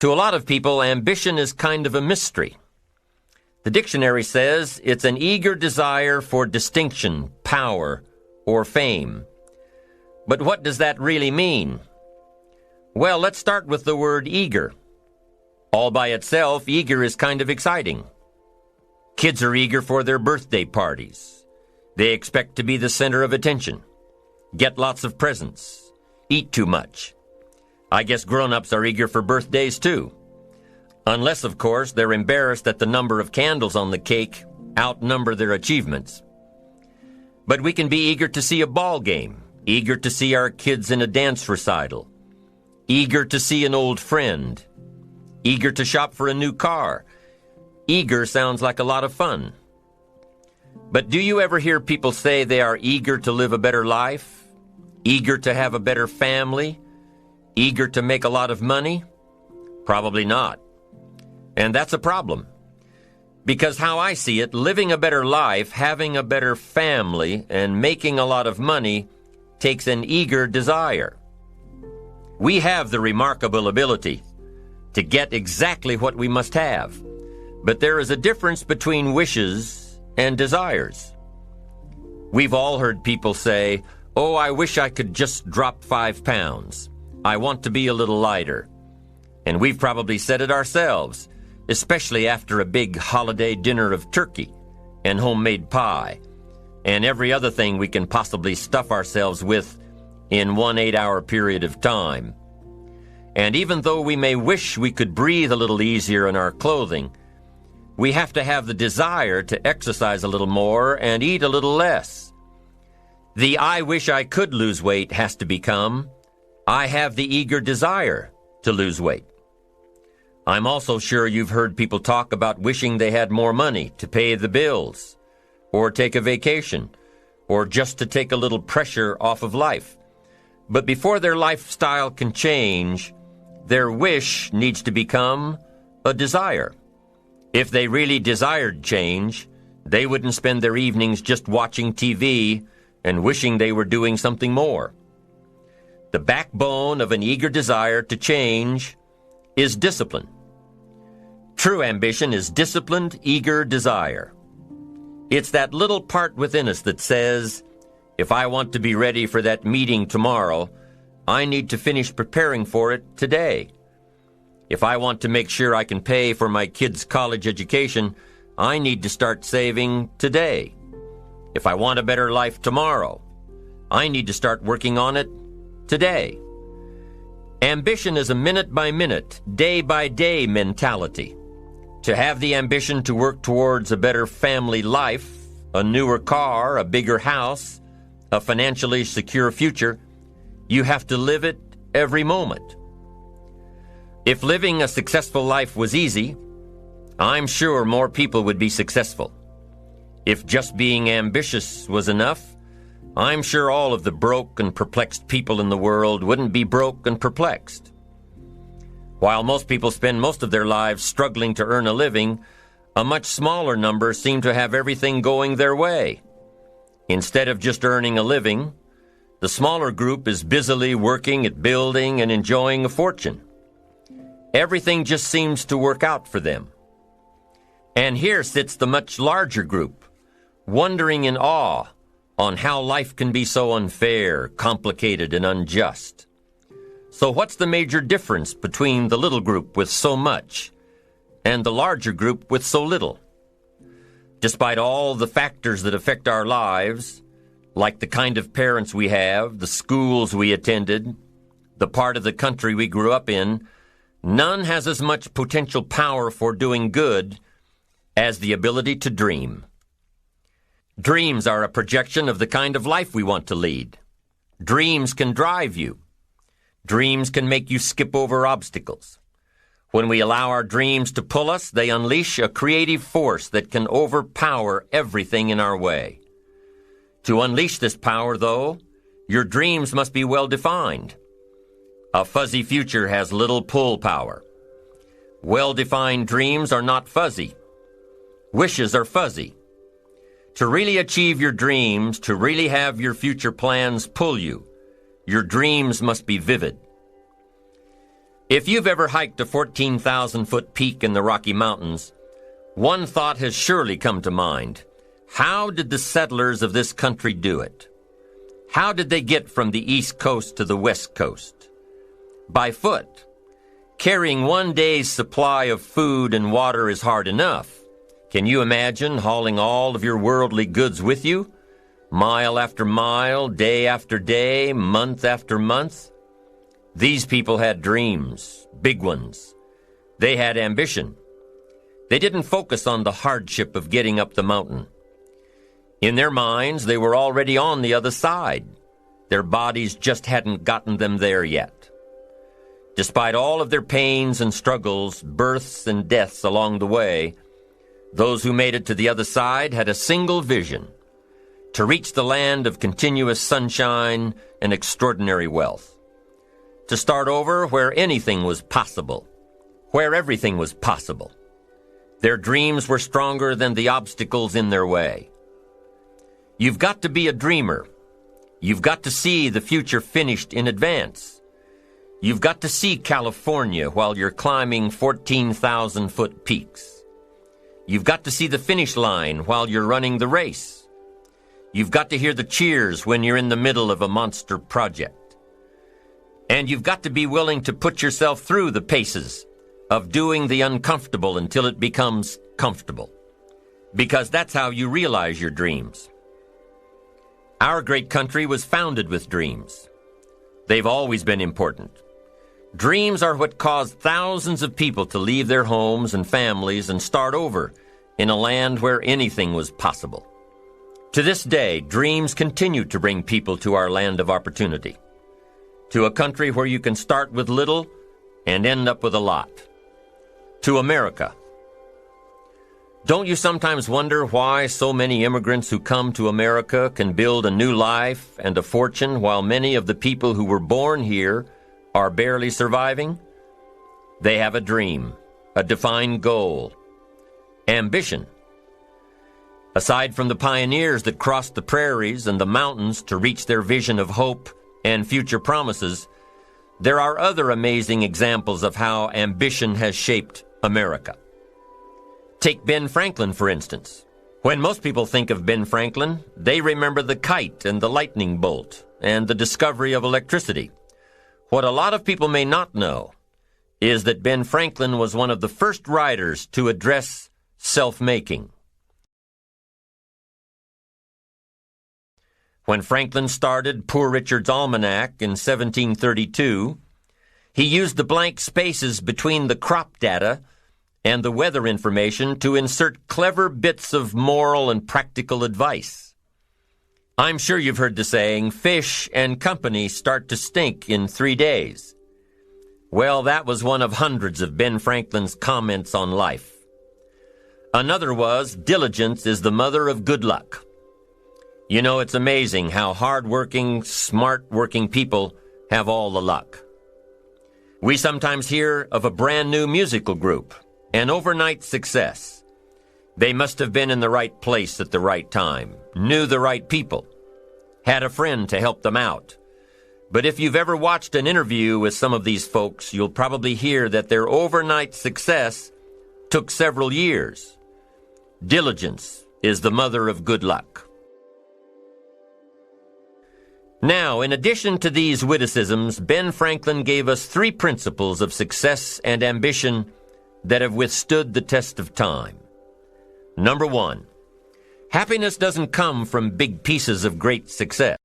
To a lot of people, ambition is kind of a mystery. The dictionary says it's an eager desire for distinction, power, or fame. But what does that really mean? Well, let's start with the word eager. All by itself, eager is kind of exciting. Kids are eager for their birthday parties. They expect to be the center of attention, get lots of presents, eat too much. I guess grown-ups are eager for birthdays too. Unless, of course, they're embarrassed that the number of candles on the cake outnumber their achievements. But we can be eager to see a ball game, eager to see our kids in a dance recital, eager to see an old friend, eager to shop for a new car. Eager sounds like a lot of fun. But do you ever hear people say they are eager to live a better life, eager to have a better family, eager to make a lot of money? Probably not. And that's a problem. Because how I see it, living a better life, having a better family, and making a lot of money takes an eager desire. We have the remarkable ability to get exactly what we must have. But there is a difference between wishes and desires. We've all heard people say, "Oh, I wish I could just drop 5 pounds. I want to be a little lighter." And we've probably said it ourselves, especially after a big holiday dinner of turkey and homemade pie and every other thing we can possibly stuff ourselves with in one 8-hour period of time. And even though we may wish we could breathe a little easier in our clothing, we have to have the desire to exercise a little more and eat a little less. The "I wish I could lose weight" has to become, "I have the eager desire to lose weight." I'm also sure you've heard people talk about wishing they had more money to pay the bills, or take a vacation, or just to take a little pressure off of life. But before their lifestyle can change, their wish needs to become a desire. If they really desired change, they wouldn't spend their evenings just watching TV and wishing they were doing something more. The backbone of an eager desire to change is discipline. True ambition is disciplined, eager desire. It's that little part within us that says, if I want to be ready for that meeting tomorrow, I need to finish preparing for it today. If I want to make sure I can pay for my kids' college education, I need to start saving today. If I want a better life tomorrow, I need to start working on it today. Ambition is a minute-by-minute, day-by-day mentality. To have the ambition to work towards a better family life, a newer car, a bigger house, a financially secure future, you have to live it every moment. If living a successful life was easy, I'm sure more people would be successful. If just being ambitious was enough, I'm sure all of the broke and perplexed people in the world wouldn't be broke and perplexed. While most people spend most of their lives struggling to earn a living, a much smaller number seem to have everything going their way. Instead of just earning a living, the smaller group is busily working at building and enjoying a fortune. Everything just seems to work out for them. And here sits the much larger group, wondering in awe on how life can be so unfair, complicated, and unjust. So what's the major difference between the little group with so much and the larger group with so little? Despite all the factors that affect our lives, like the kind of parents we have, the schools we attended, the part of the country we grew up in, none has as much potential power for doing good as the ability to dream. Dreams are a projection of the kind of life we want to lead. Dreams can drive you. Dreams can make you skip over obstacles. When we allow our dreams to pull us, they unleash a creative force that can overpower everything in our way. To unleash this power, though, your dreams must be well defined. A fuzzy future has little pull power. Well-defined dreams are not fuzzy. Wishes are fuzzy. To really achieve your dreams, to really have your future plans pull you, your dreams must be vivid. If you've ever hiked a 14,000-foot peak in the Rocky Mountains, one thought has surely come to mind. How did the settlers of this country do it? How did they get from the East Coast to the West Coast? By foot. Carrying one day's supply of food and water is hard enough. Can you imagine hauling all of your worldly goods with you? Mile after mile, day after day, month after month? These people had dreams, big ones. They had ambition. They didn't focus on the hardship of getting up the mountain. In their minds, they were already on the other side. Their bodies just hadn't gotten them there yet. Despite all of their pains and struggles, births and deaths along the way, those who made it to the other side had a single vision: to reach the land of continuous sunshine and extraordinary wealth. To start over where anything was possible, where everything was possible. Their dreams were stronger than the obstacles in their way. You've got to be a dreamer. You've got to see the future finished in advance. You've got to see California while you're climbing 14,000-foot peaks. You've got to see the finish line while you're running the race. You've got to hear the cheers when you're in the middle of a monster project. And you've got to be willing to put yourself through the paces of doing the uncomfortable until it becomes comfortable. Because that's how you realize your dreams. Our great country was founded with dreams. They've always been important. Dreams are what caused thousands of people to leave their homes and families and start over in a land where anything was possible. To this day, dreams continue to bring people to our land of opportunity, to a country where you can start with little and end up with a lot, to America. Don't you sometimes wonder why so many immigrants who come to America can build a new life and a fortune while many of the people who were born here are barely surviving? They have a dream, a defined goal, ambition. Aside from the pioneers that crossed the prairies and the mountains to reach their vision of hope and future promises, there are other amazing examples of how ambition has shaped America. Take Ben Franklin, for instance. When most people think of Ben Franklin, they remember the kite and the lightning bolt and the discovery of electricity. What a lot of people may not know is that Ben Franklin was one of the first writers to address self-making. When Franklin started Poor Richard's Almanac in 1732, he used the blank spaces between the crop data and the weather information to insert clever bits of moral and practical advice. I'm sure you've heard the saying, fish and company start to stink in 3 days. Well, that was one of hundreds of Ben Franklin's comments on life. Another was, diligence is the mother of good luck. You know, it's amazing how hard-working, smart-working people have all the luck. We sometimes hear of a brand-new musical group, an overnight success. They must have been in the right place at the right time, knew the right people, had a friend to help them out. But if you've ever watched an interview with some of these folks, you'll probably hear that their overnight success took several years. Diligence is the mother of good luck. Now, in addition to these witticisms, Ben Franklin gave us 3 principles of success and ambition that have withstood the test of time. Number 1, happiness doesn't come from big pieces of great success.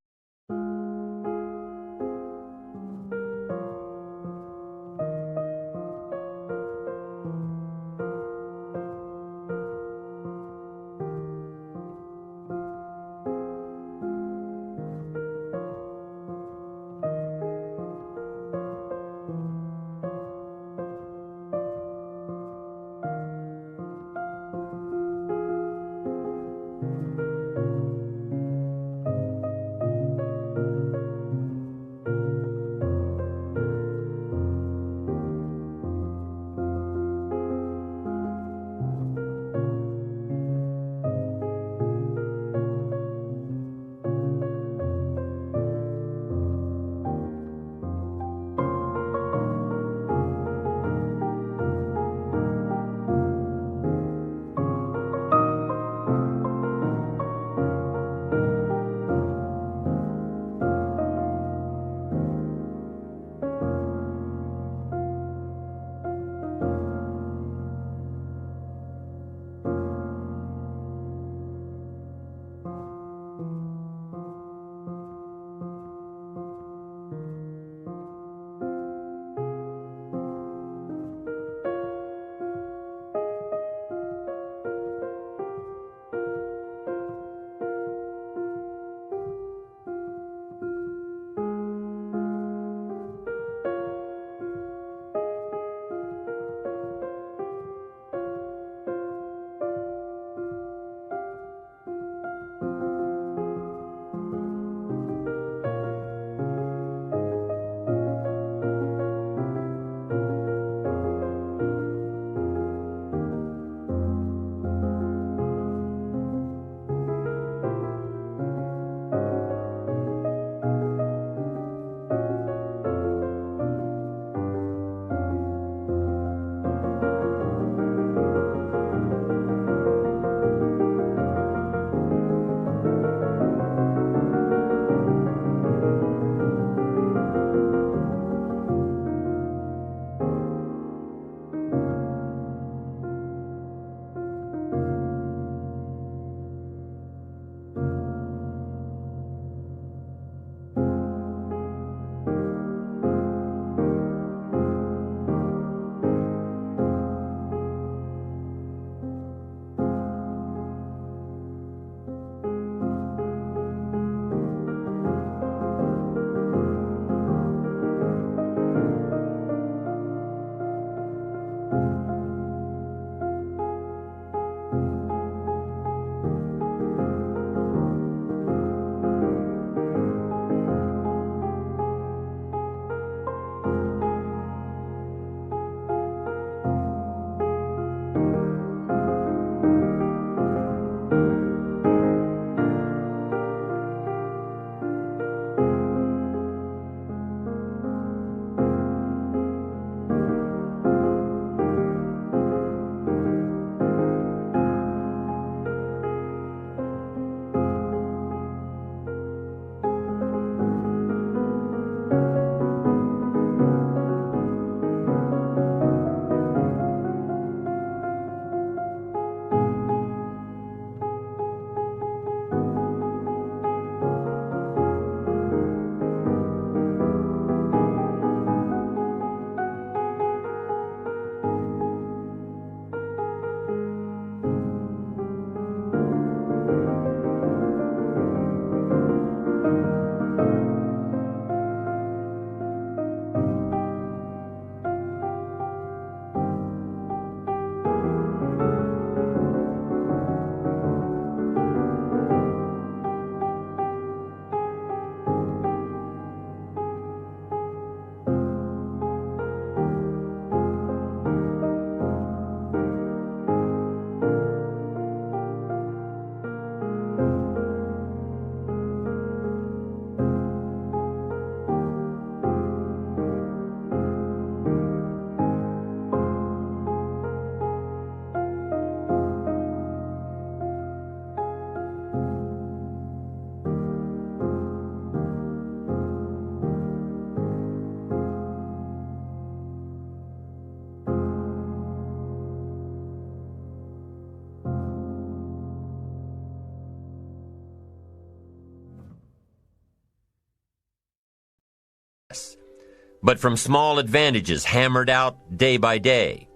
but from small advantages hammered out day by day.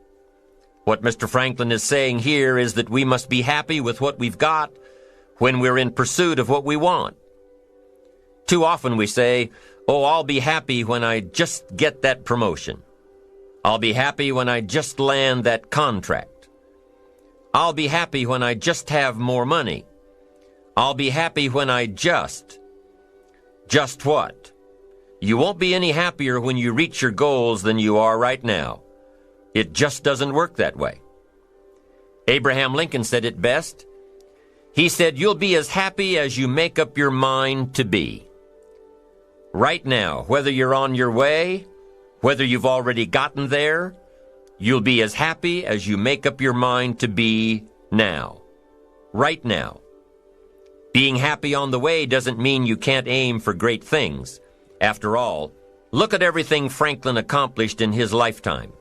What Mr. Franklin is saying here is that we must be happy with what we've got when we're in pursuit of what we want. Too often we say, "Oh, I'll be happy when I just get that promotion. I'll be happy when I just land that contract. I'll be happy when I just have more money. I'll be happy when I just..." Just what? You won't be any happier when you reach your goals than you are right now. It just doesn't work that way. Abraham Lincoln said it best. He said, "You'll be as happy as you make up your mind to be." Right now, whether you're on your way, whether you've already gotten there, you'll be as happy as you make up your mind to be now. Right now. Being happy on the way doesn't mean you can't aim for great things. After all, look at everything Franklin accomplished in his lifetime.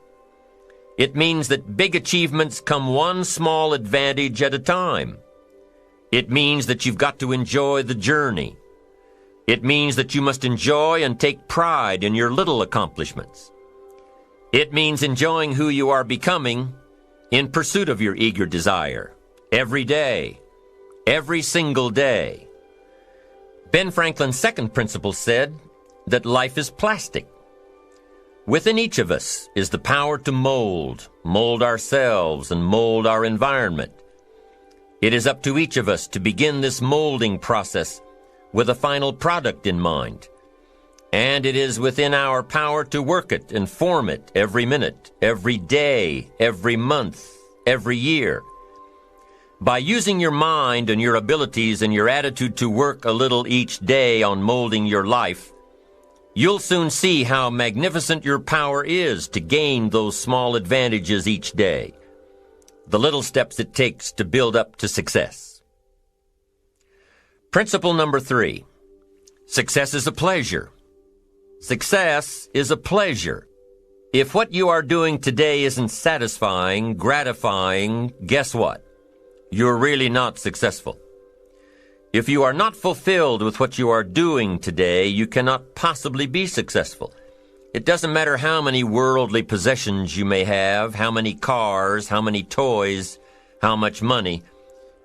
It means that big achievements come one small advantage at a time. It means that you've got to enjoy the journey. It means that you must enjoy and take pride in your little accomplishments. It means enjoying who you are becoming in pursuit of your eager desire, every day, every single day. Ben Franklin's second principle said that life is plastic. Within each of us is the power to mold ourselves and mold our environment. It is up to each of us to begin this molding process with a final product in mind. And it is within our power to work it and form it every minute, every day, every month, every year. By using your mind and your abilities and your attitude to work a little each day on molding your life, you'll soon see how magnificent your power is to gain those small advantages each day, the little steps it takes to build up to success. Principle number 3, success is a pleasure. Success is a pleasure. If what you are doing today isn't satisfying, gratifying, guess what? You're really not successful. If you are not fulfilled with what you are doing today, you cannot possibly be successful. It doesn't matter how many worldly possessions you may have, how many cars, how many toys, how much money.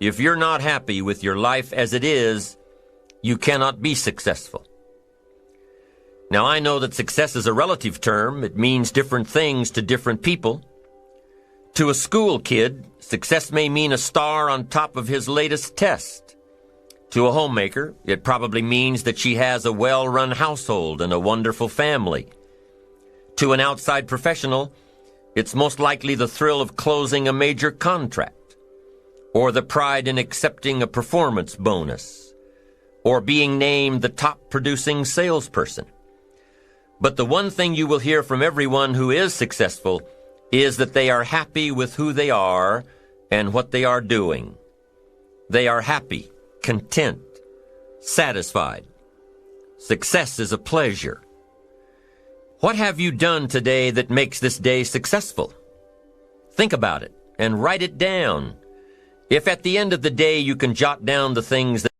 If you're not happy with your life as it is, you cannot be successful. Now, I know that success is a relative term. It means different things to different people. To a school kid, success may mean a star on top of his latest test. To a homemaker, it probably means that she has a well-run household and a wonderful family. To an outside professional, it's most likely the thrill of closing a major contract, or the pride in accepting a performance bonus, or being named the top producing salesperson. But the one thing you will hear from everyone who is successful is that they are happy with who they are and what they are doing. They are happy, content, satisfied. Success is a pleasure. What have you done today that makes this day successful? Think about it and write it down. If at the end of the day you can jot down the things that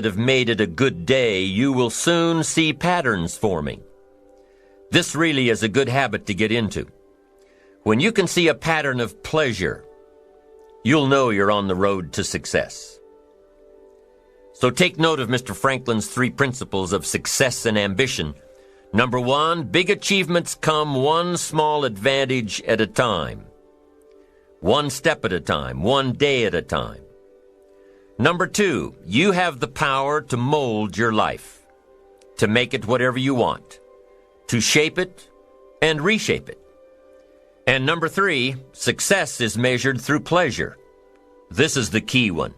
have made it a good day, you will soon see patterns forming. This really is a good habit to get into. When you can see a pattern of pleasure, you'll know you're on the road to success. So take note of Mr. Franklin's 3 principles of success and ambition. Number 1, big achievements come one small advantage at a time. One step at a time, one day at a time. Number 2, you have the power to mold your life, to make it whatever you want, to shape it and reshape it. And number 3, success is measured through pleasure. This is the key one.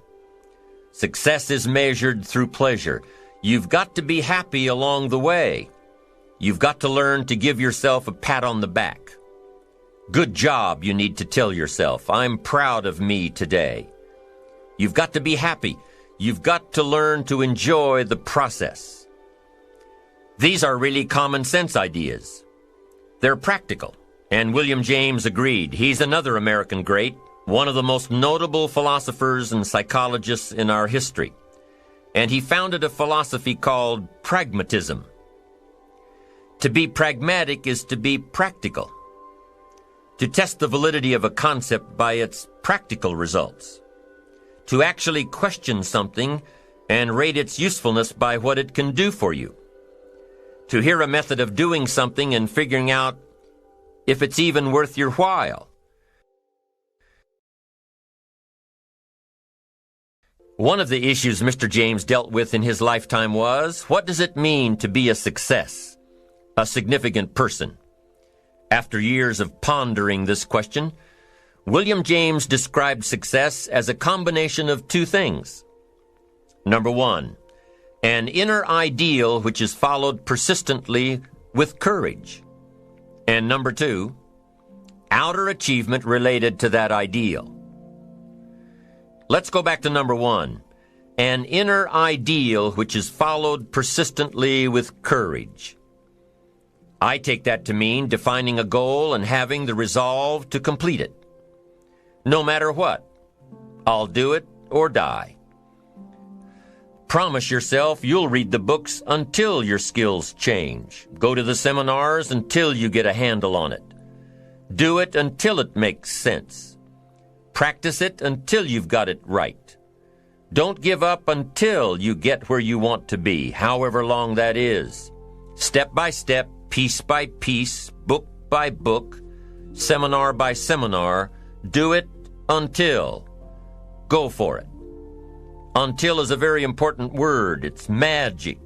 Success is measured through pleasure. You've got to be happy along the way. You've got to learn to give yourself a pat on the back. Good job, you need to tell yourself. I'm proud of me today. You've got to be happy. You've got to learn to enjoy the process. These are really common sense ideas. They're practical, and William James agreed. He's another American great, one of the most notable philosophers and psychologists in our history. And he founded a philosophy called pragmatism. To be pragmatic is to be practical, to test the validity of a concept by its practical results, to actually question something and rate its usefulness by what it can do for you, to hear a method of doing something and figuring out if it's even worth your while. One of the issues Mr. James dealt with in his lifetime was, what does it mean to be a success, a significant person? After years of pondering this question, William James described success as a combination of 2 things. Number 1, an inner ideal which is followed persistently with courage. And number 2, outer achievement related to that ideal. Let's go back to number 1, an inner ideal which is followed persistently with courage. I take that to mean defining a goal and having the resolve to complete it. No matter what, I'll do it or die. Promise yourself you'll read the books until your skills change. Go to the seminars until you get a handle on it. Do it until it makes sense. Practice it until you've got it right. Don't give up until you get where you want to be, however long that is. Step by step, piece by piece, book by book, seminar by seminar, do it until. Go for it. Until is a very important word. It's magic.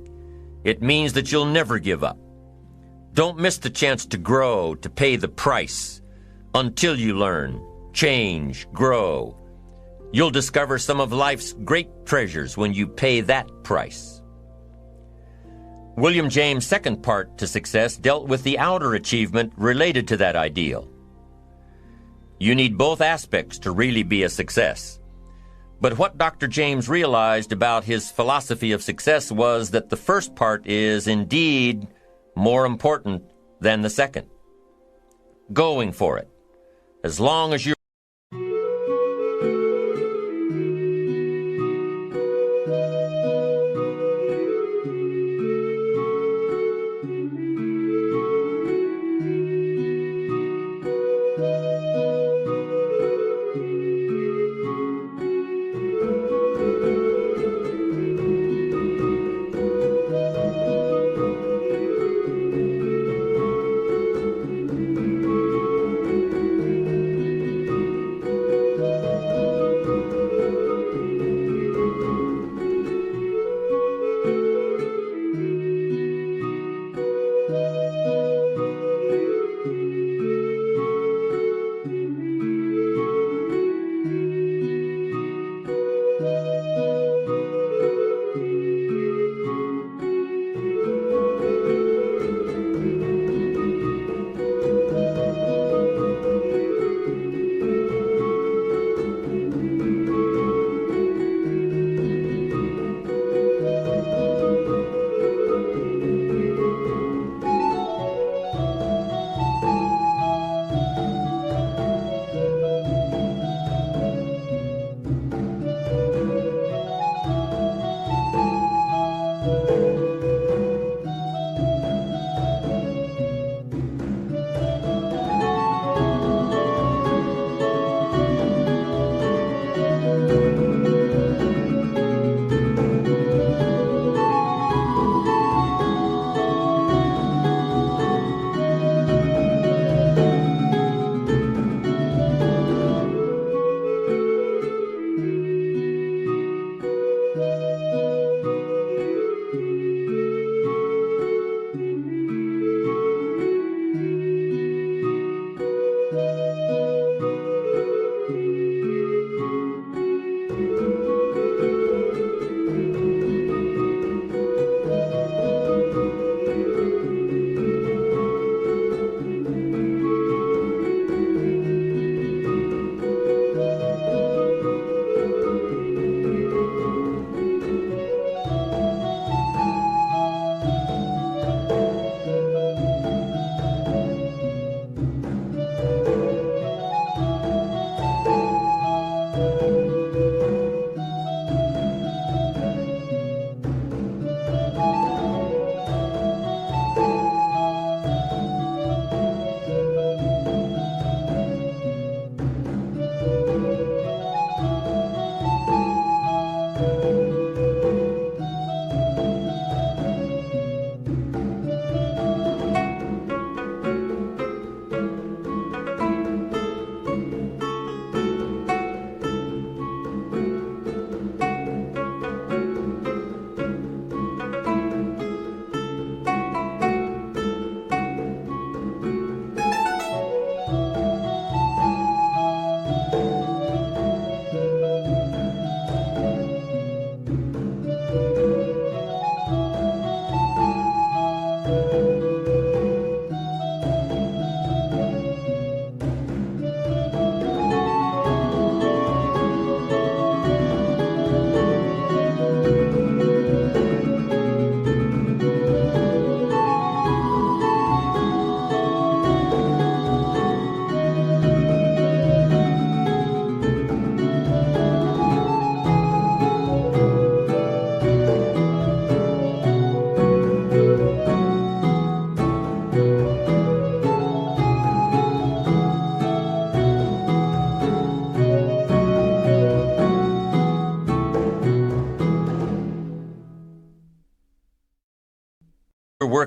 It means that you'll never give up. Don't miss the chance to grow, to pay the price. Until you learn, change, grow. You'll discover some of life's great treasures when you pay that price. William James' second part to success dealt with the outer achievement related to that ideal. You need both aspects to really be a success. But what Dr. James realized about his philosophy of success was that the first part is indeed more important than the second. Going for it. As long as you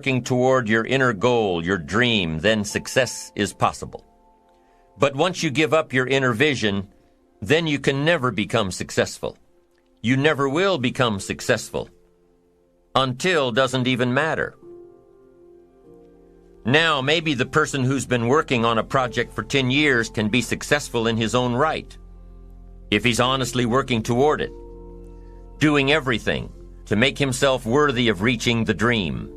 working toward your inner goal, your dream, then success is possible. But once you give up your inner vision, then you can never become successful. You never will become successful. Until doesn't even matter. Now, maybe the person who's been working on a project for 10 years can be successful in his own right, if he's honestly working toward it, doing everything to make himself worthy of reaching the dream,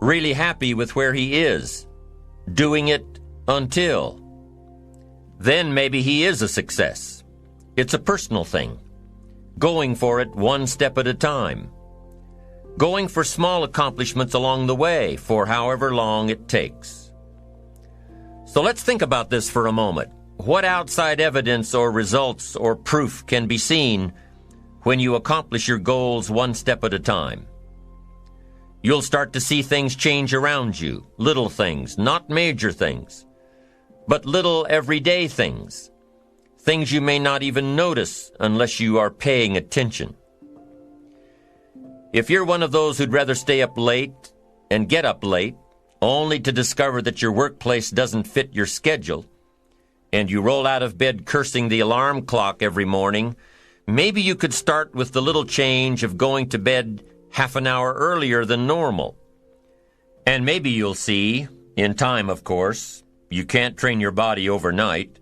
really happy with where he is, doing it until. Then maybe he is a success. It's a personal thing, going for it one step at a time, going for small accomplishments along the way for however long it takes. So let's think about this for a moment. What outside evidence or results or proof can be seen when you accomplish your goals one step at a time? You'll start to see things change around you, little things, not major things, but little everyday things, things you may not even notice unless you are paying attention. If you're one of those who'd rather stay up late and get up late, only to discover that your workplace doesn't fit your schedule, and you roll out of bed cursing the alarm clock every morning, maybe you could start with the little change of going to bed half an hour earlier than normal. And maybe you'll see, in time of course, you can't train your body overnight,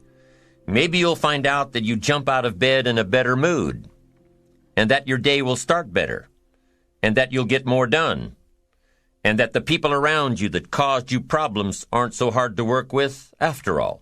maybe you'll find out that you jump out of bed in a better mood, and that your day will start better, and that you'll get more done, and that the people around you that caused you problems aren't so hard to work with after all.